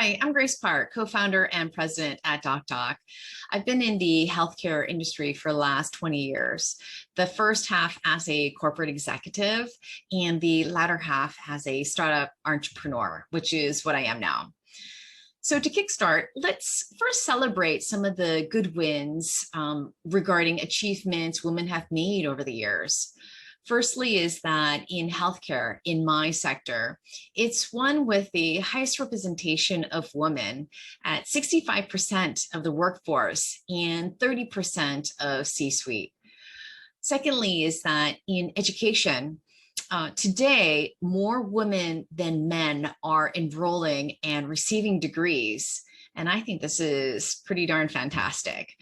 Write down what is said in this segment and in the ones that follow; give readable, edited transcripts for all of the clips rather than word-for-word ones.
Hi, I'm Grace Park, co-founder and president at DocDoc. I've been in the healthcare industry for the last 20 years. The first half as a corporate executive and the latter half as a startup entrepreneur, which is what I am now. So to kickstart, let's first celebrate some of the good wins regarding achievements women have made over the years. Firstly is that in healthcare, in my sector, it's one with the highest representation of women at 65% of the workforce and 30% of C-suite. Secondly is that in education, today, more women than men are enrolling and receiving degrees. And I think this is pretty darn fantastic.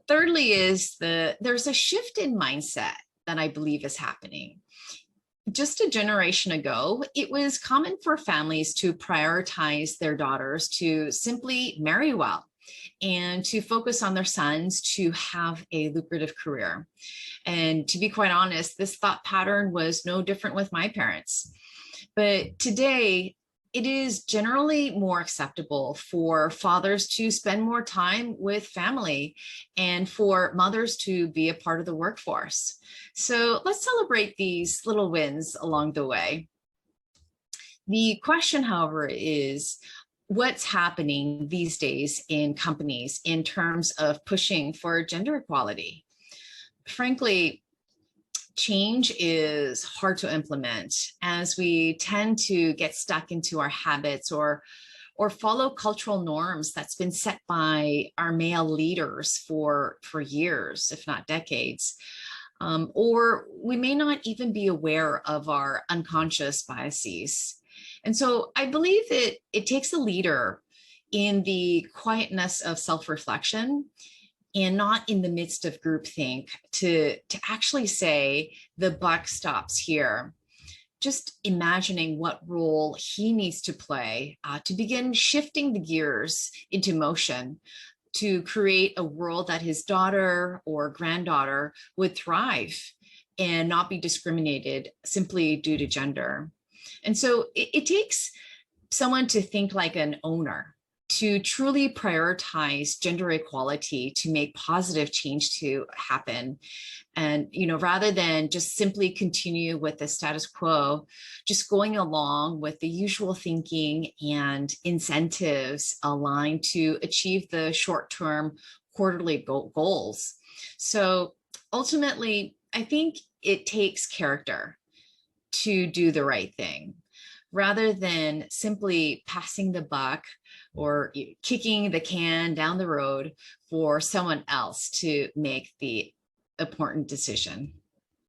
Thirdly is there's a shift in mindset that I believe is happening. Just a generation ago, it was common for families to prioritize their daughters to simply marry well and to focus on their sons to have a lucrative career. And to be quite honest, this thought pattern was no different with my parents. But today, it is generally more acceptable for fathers to spend more time with family and for mothers to be a part of the workforce. So let's celebrate these little wins along the way. The question, however, is what's happening these days in companies in terms of pushing for gender equality? Frankly, change is hard to implement as we tend to get stuck into our habits or follow cultural norms that's been set by our male leaders for years, if not decades. Or we may not even be aware of our unconscious biases. And so I believe that it takes a leader in the quietness of self-reflection and not in the midst of groupthink to actually say the buck stops here. Just imagining what role he needs to play to begin shifting the gears into motion to create a world that his daughter or granddaughter would thrive and not be discriminated simply due to gender. And so it takes someone to think like an owner, to truly prioritize gender equality, to make positive change to happen. And, rather than just simply continue with the status quo, just going along with the usual thinking and incentives aligned to achieve the short-term quarterly goals. So ultimately, I think it takes character to do the right thing, rather than simply passing the buck or kicking the can down the road for someone else to make the important decision.